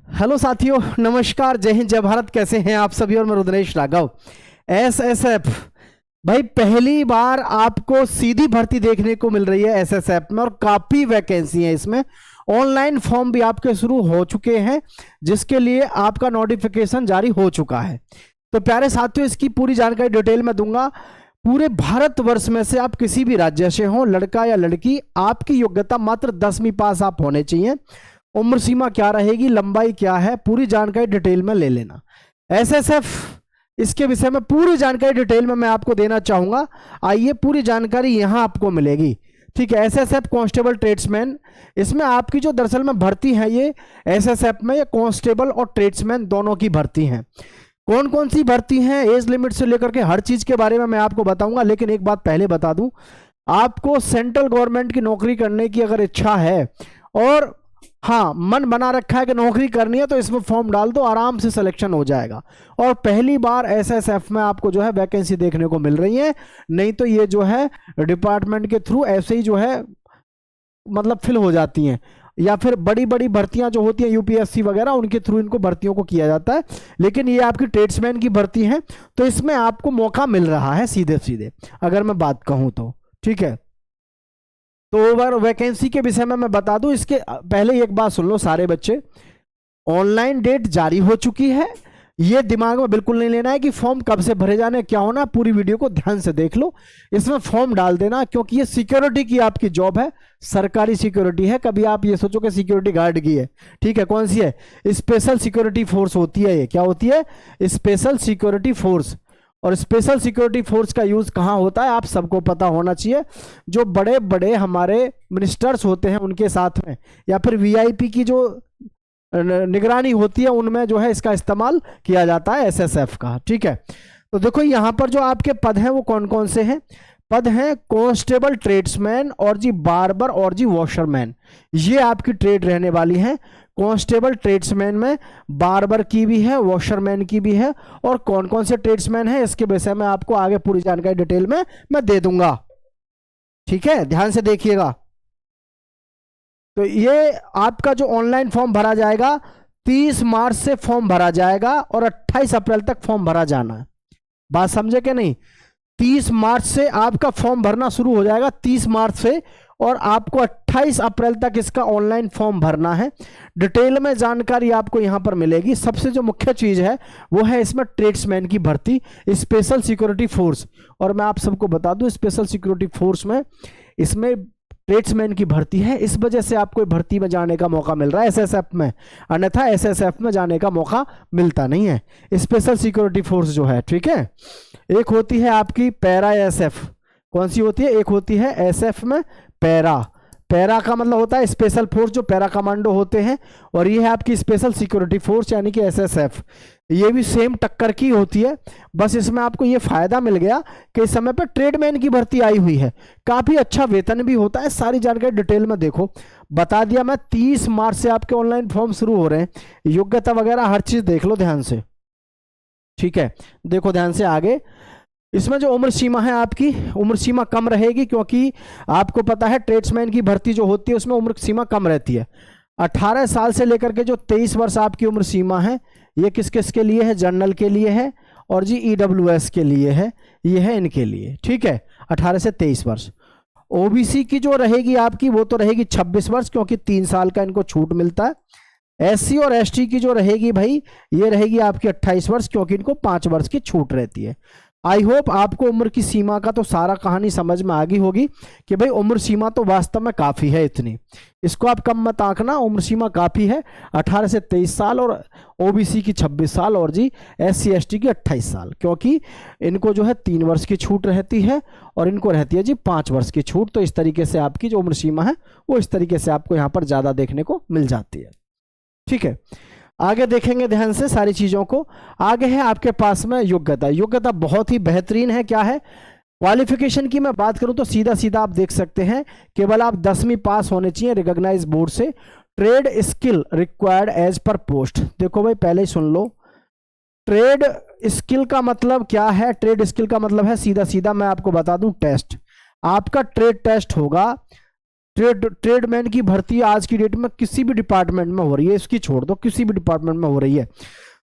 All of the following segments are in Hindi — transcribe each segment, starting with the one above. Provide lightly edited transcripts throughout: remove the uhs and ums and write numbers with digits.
हेलो साथियों, नमस्कार, जय हिंद, जय भारत। कैसे हैं आप सभी? और मैं रुद्रेश राघव। एसएसएफ भाई, पहली बार आपको सीधी भर्ती देखने को मिल रही है एसएसएफ में, और काफी वैकेंसी है इसमें। ऑनलाइन फॉर्म भी आपके शुरू हो चुके हैं, जिसके लिए आपका नोटिफिकेशन जारी हो चुका है। तो प्यारे साथियों, इसकी पूरी जानकारी डिटेल में दूंगा। पूरे भारतवर्ष में से आप किसी भी राज्य से हो, लड़का या लड़की, आपकी योग्यता मात्र 10वीं पास आप होने चाहिए। उम्र सीमा क्या रहेगी, लंबाई क्या है, पूरी जानकारी डिटेल में ले लेना। एसएसएफ, इसके विषय में पूरी जानकारी डिटेल में मैं आपको देना चाहूंगा। आइए, पूरी जानकारी यहां आपको मिलेगी। ठीक है, एसएसएफ कांस्टेबल ट्रेड्समैन, इसमें आपकी जो दरअसल में भर्ती है, ये एसएसएफ में ये कांस्टेबल और ट्रेड्समैन दोनों की भर्ती है। कौन कौन सी भर्ती है, एज लिमिट से लेकर के हर चीज के बारे में मैं आपको बताऊंगा। लेकिन एक बात पहले बता दूं, आपको सेंट्रल गवर्नमेंट की नौकरी करने की अगर इच्छा है और हाँ, मन बना रखा है कि नौकरी करनी है, तो इसमें फॉर्म डाल दो, आराम से सिलेक्शन हो जाएगा। और पहली बार एसएसएफ में आपको जो है वैकेंसी देखने को मिल रही है। नहीं तो ये जो है डिपार्टमेंट के थ्रू ऐसे ही जो है मतलब फिल हो जाती हैं, या फिर बड़ी बड़ी भर्तियां जो होती हैं यूपीएससी वगैरह, उनके थ्रू इनको भर्तियों को किया जाता है। लेकिन ये आपकी ट्रेड्समैन की भर्ती है, तो इसमें आपको मौका मिल रहा है सीधे सीधे, अगर मैं बात कहूं तो। ठीक है, तो ओवर वैकेंसी के विषय में मैं बता दूं। इसके पहले एक बात सुन लो सारे बच्चे, ऑनलाइन डेट जारी हो चुकी है। ये दिमाग में बिल्कुल नहीं लेना है कि फॉर्म कब से भरे जाने, क्या होना। पूरी वीडियो को ध्यान से देख लो, इसमें फॉर्म डाल देना, क्योंकि ये सिक्योरिटी की आपकी जॉब है, सरकारी सिक्योरिटी है। कभी आप ये सोचो कि सिक्योरिटी गार्ड की है। ठीक है, कौन सी है? स्पेशल सिक्योरिटी फोर्स होती है। ये क्या होती है? Special security force. और स्पेशल सिक्योरिटी फोर्स का यूज कहां होता है, आप सबको पता होना चाहिए। जो बड़े बड़े हमारे मिनिस्टर्स होते हैं उनके साथ में, या फिर वीआईपी की जो निगरानी होती है, उनमें जो है इसका इस्तेमाल किया जाता है एसएसएफ का। ठीक है, तो देखो यहां पर जो आपके पद हैं वो कौन कौन से हैं। पद हैं कांस्टेबल ट्रेड्समैन, और जी बार्बर, और जी वॉशरमैन। ये आपकी ट्रेड रहने वाली है। कांस्टेबल ट्रेड्समैन में बार्बर की भी है, वॉशरमैन की भी है। और कौन कौन से ट्रेड्समैन है, इसके विषय में आपको आगे पूरी जानकारी डिटेल में मैं दे दूंगा। ठीक है, ध्यान से देखिएगा। तो ये आपका जो ऑनलाइन फॉर्म भरा जाएगा, 30 मार्च से फॉर्म भरा जाएगा और 28 अप्रैल तक फॉर्म भरा जाना है। बात समझे कि नहीं? 30 मार्च से आपका फॉर्म भरना शुरू हो जाएगा, 30 मार्च से, और आपको 28 अप्रैल तक इसका ऑनलाइन फॉर्म भरना है। डिटेल में जानकारी आपको यहां पर मिलेगी। सबसे जो मुख्य चीज है वो है इसमें ट्रेड्समैन की भर्ती, स्पेशल सिक्योरिटी फोर्स। और मैं आप सबको बता दूं, स्पेशल सिक्योरिटी फोर्स में इसमें ट्रेड्समैन की भर्ती है, इस वजह से आपको भर्ती में जाने का मौका मिल रहा है एसएसएफ में। अन्यथा एसएसएफ में जाने का मौका मिलता नहीं है, स्पेशल सिक्योरिटी फोर्स जो है। ठीक है, एक होती है आपकी पैरा एसएफ। कौन सी होती है? एक होती है एसएफ में पैरा। पैरा का मतलब होता है स्पेशल फोर्स, जो पैरा कमांडो होते हैं। और ये है आपकी स्पेशल सिक्योरिटी फोर्स, यानी कि एसएसएफ। ये भी सेम टक्कर की होती है, बस इसमें आपको ये फायदा मिल गया कि इस समय पर ट्रेडमैन की भर्ती आई हुई है, काफी अच्छा वेतन भी होता है। सारी जानकारी डिटेल में देखो, बता दिया मैं। 30 मार्च से आपके ऑनलाइन फॉर्म शुरू हो रहे हैं, योग्यता वगैरह हर चीज देख लो ध्यान से। ठीक है, देखो ध्यान से आगे। इसमें जो उम्र सीमा है, आपकी उम्र सीमा कम रहेगी, क्योंकि आपको पता है ट्रेड्समैन की भर्ती जो होती है उसमें उम्र सीमा कम रहती है। 18 साल से लेकर के जो 23 वर्ष आपकी उम्र सीमा है, ये किस किस के लिए है? जनरल के लिए है, और जी ईडब्ल्यूएस के लिए है, ये है इनके लिए। ठीक है, 18 से 23 वर्ष। ओबीसी की जो रहेगी आपकी, वो तो रहेगी 26 वर्ष, क्योंकि 3 साल का इनको छूट मिलता है। एससी और एसटी की जो रहेगी भाई, ये रहेगी आपकी 28 वर्ष, क्योंकि इनको 5 वर्ष की छूट रहती है। आई होप आपको उम्र की सीमा का तो सारा कहानी समझ में आ गई होगी कि भाई उम्र सीमा तो वास्तव में काफ़ी है इतनी, इसको आप कम मत आंकना। उम्र सीमा काफ़ी है, 18 से 23 साल, और ओबीसी की 26 साल, और जी एससी एसटी की 28 साल, क्योंकि इनको जो है 3 वर्ष की छूट रहती है और इनको रहती है जी 5 वर्ष की छूट। तो इस तरीके से आपकी जो उम्र सीमा है वो इस तरीके से आपको यहाँ पर ज़्यादा देखने को मिल जाती है। ठीक है, आगे देखेंगे ध्यान से सारी चीजों को। आगे है आपके पास में योग्यता। योग्यता बहुत ही बेहतरीन है। क्या है? क्वालिफिकेशन की मैं बात करूं तो सीधा सीधा आप देख सकते हैं, केवल आप 10वीं पास होने चाहिए रिकॉग्नाइज बोर्ड से। ट्रेड स्किल रिक्वायर्ड एज पर पोस्ट। देखो भाई, पहले ही सुन लो, ट्रेड स्किल का मतलब क्या है? ट्रेड स्किल का मतलब है सीधा सीधा मैं आपको बता दूं, टेस्ट। आपका ट्रेड टेस्ट होगा ट्रेडमैन की भर्ती आज की डेट में किसी भी डिपार्टमेंट में हो रही है, इसकी छोड़ दो, किसी भी डिपार्टमेंट में हो रही है।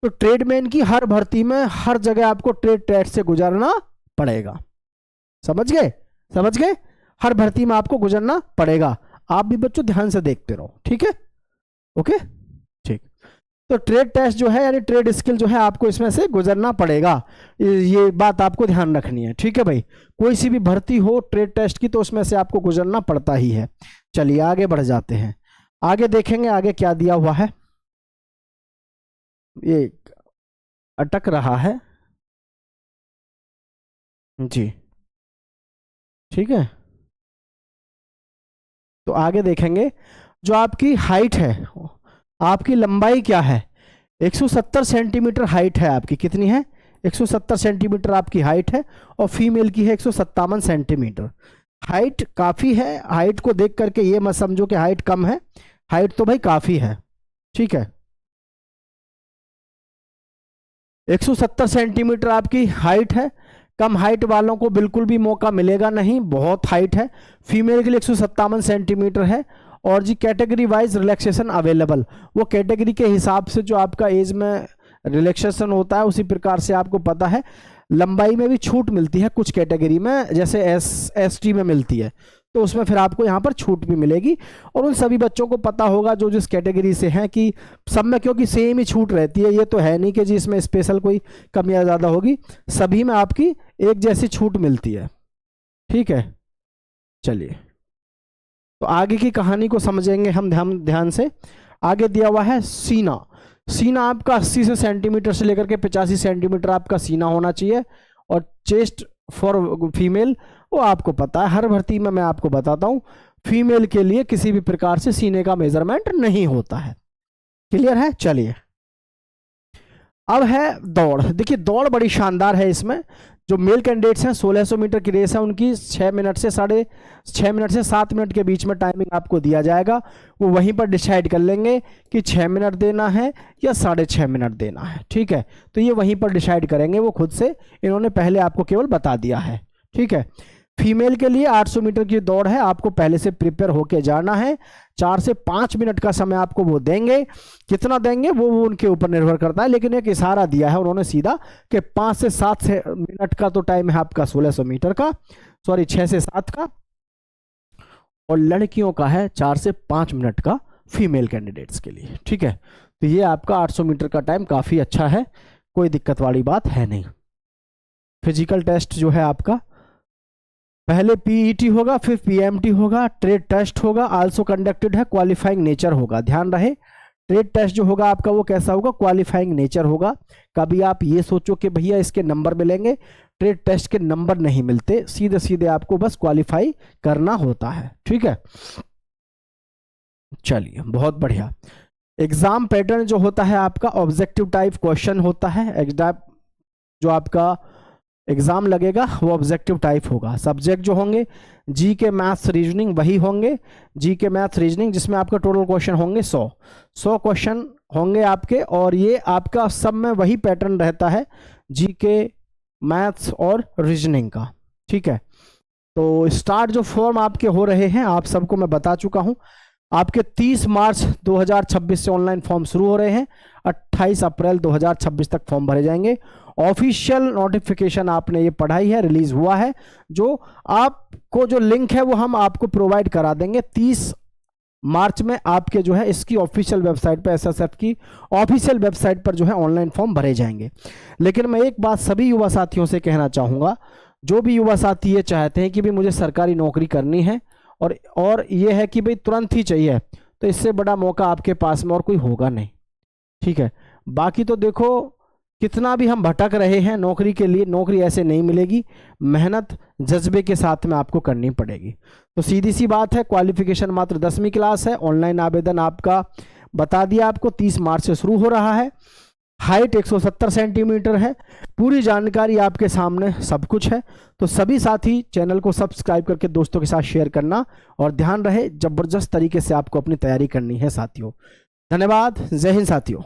तो ट्रेडमैन की हर भर्ती में हर जगह आपको ट्रेड टेस्ट से गुजरना पड़ेगा। समझ गए? समझ गए? हर भर्ती में आपको गुजरना पड़ेगा। आप भी बच्चों ध्यान से देखते रहो, ठीक है? ओके, ठीक। तो ट्रेड टेस्ट जो है यानी ट्रेड स्किल जो है आपको इसमें से गुजरना पड़ेगा, ये बात आपको ध्यान रखनी है, ठीक है भाई? कोई सी भी भर्ती हो ट्रेड टेस्ट की तो उसमें से आपको गुजरना पड़ता ही है। चलिए आगे बढ़ जाते हैं, आगे देखेंगे आगे क्या दिया हुआ है। ये अटक रहा है जी, ठीक है? तो आगे देखेंगे, जो आपकी हाइट है, आपकी लंबाई क्या है? 170 सेंटीमीटर हाइट है आपकी। कितनी है? 170 सेंटीमीटर आपकी हाइट है और फीमेल की है 157 सेंटीमीटर। हाइट काफ़ी है, हाइट को देख करके ये मत समझो कि हाइट कम है, हाइट तो भाई काफ़ी है, ठीक है? 170 सेंटीमीटर आपकी हाइट है। कम हाइट वालों को बिल्कुल भी मौका मिलेगा नहीं, बहुत हाइट है। फीमेल के लिए 157 सेंटीमीटर है। और जी कैटेगरी वाइज रिलैक्सेशन अवेलेबल, वो कैटेगरी के हिसाब से जो आपका एज में रिलैक्सेशन होता है उसी प्रकार से आपको पता है लंबाई में भी छूट मिलती है कुछ कैटेगरी में, जैसे एसटी में मिलती है, तो उसमें फिर आपको यहाँ पर छूट भी मिलेगी। और उन सभी बच्चों को पता होगा जो जिस कैटेगरी से हैं कि सब में क्योंकि सेम ही छूट रहती है, ये तो है नहीं कि जी इसमें स्पेशल कोई कम या ज़्यादा होगी, सभी में आपकी एक जैसी छूट मिलती है, ठीक है? चलिए तो आगे की कहानी को समझेंगे हम ध्यान से। आगे दिया हुआ है सीना। सीना आपका 80 से सेंटीमीटर से लेकर के 85 सेंटीमीटर आपका सीना होना चाहिए। और चेस्ट फॉर फीमेल, वो आपको पता है, हर भर्ती में मैं आपको बताता हूँ, फीमेल के लिए किसी भी प्रकार से सीने का मेजरमेंट नहीं होता है। क्लियर है? चलिए अब है दौड़। देखिए दौड़ बड़ी शानदार है। इसमें जो मेल कैंडिडेट्स हैं 1600 मीटर की रेस है उनकी 6 मिनट से 7 मिनट के बीच में टाइमिंग आपको दिया जाएगा। वो वहीं पर डिसाइड कर लेंगे कि 6 मिनट देना है या 6.5 मिनट देना है, ठीक है? तो ये वहीं पर डिसाइड करेंगे वो खुद से, इन्होंने पहले आपको केवल बता दिया है, ठीक है? फीमेल के लिए 800 मीटर की दौड़ है, आपको पहले से प्रिपेयर होके जाना है। 4 से 5 मिनट का समय आपको वो देंगे, कितना देंगे वो उनके ऊपर निर्भर करता है, लेकिन एक इशारा दिया है उन्होंने सीधा कि 5 से 7 मिनट का तो टाइम है आपका 1600 मीटर का, सॉरी 6 से 7 का, और लड़कियों का है 4 से 5 मिनट का फीमेल कैंडिडेट्स के लिए, ठीक है? तो ये आपका 800 मीटर का टाइम काफ़ी अच्छा है, कोई दिक्कत वाली बात है नहीं। फिजिकल टेस्ट जो है आपका पहले पीईटी होगा, फिर पीएमटी होगा, ट्रेड टेस्ट होगा, आल्सो कंडक्टेड है, क्वालिफाइंग नेचर होगा। ध्यान रहे ट्रेड टेस्ट जो होगा आपका वो कैसा होगा? क्वालिफाइंग नेचर होगा। कभी आप ये सोचो कि भैया इसके नंबर मिलेंगे, ट्रेड टेस्ट के नंबर नहीं मिलते, सीधे सीधे आपको बस क्वालिफाई करना होता है, ठीक है? चलिए बहुत बढ़िया। एग्जाम पैटर्न जो होता है आपका ऑब्जेक्टिव टाइप क्वेश्चन होता है। एग्जाम जो आपका एग्जाम लगेगा वो ऑब्जेक्टिव टाइप होगा। सब्जेक्ट जो होंगे जी के मैथ्स रीजनिंग वही होंगे, जी के मैथ्स रीजनिंग, जिसमें आपका टोटल क्वेश्चन होंगे 100 क्वेश्चन होंगे आपके। और ये आपका सब में वही पैटर्न रहता है जी के मैथ्स और रीजनिंग का, ठीक है? तो स्टार्ट जो फॉर्म आपके हो रहे हैं आप सबको मैं बता चुका हूं। आपके 30 मार्च 2026 से ऑनलाइन फॉर्म शुरू हो रहे हैं, 28 अप्रैल 2026 तक फॉर्म भरे जाएंगे। ऑफिशियल नोटिफिकेशन आपने ये पढ़ाई है, रिलीज हुआ है, जो आपको जो लिंक है वो हम आपको प्रोवाइड करा देंगे। 30 मार्च में आपके जो है इसकी ऑफिशियल वेबसाइट पर, एसएसएफ की ऑफिशियल वेबसाइट पर जो है ऑनलाइन फॉर्म भरे जाएंगे। लेकिन मैं एक बात सभी युवा साथियों से कहना चाहूँगा, जो भी युवा साथी ये चाहते हैं कि भाई मुझे सरकारी नौकरी करनी है और ये है कि भाई तुरंत ही चाहिए, तो इससे बड़ा मौका आपके पास में और कोई होगा नहीं, ठीक है? बाकी तो देखो कितना भी हम भटक रहे हैं नौकरी के लिए, नौकरी ऐसे नहीं मिलेगी, मेहनत जज्बे के साथ में आपको करनी पड़ेगी। तो सीधी सी बात है, क्वालिफिकेशन मात्र 10वीं क्लास है। ऑनलाइन आवेदन आपका बता दिया आपको 30 मार्च से शुरू हो रहा है। हाइट 170 सेंटीमीटर है। पूरी जानकारी आपके सामने सब कुछ है। तो सभी साथी चैनल को सब्सक्राइब करके दोस्तों के साथ शेयर करना, और ध्यान रहे जबरदस्त तरीके से आपको अपनी तैयारी करनी है साथियों। धन्यवाद। जय हिंद साथियों।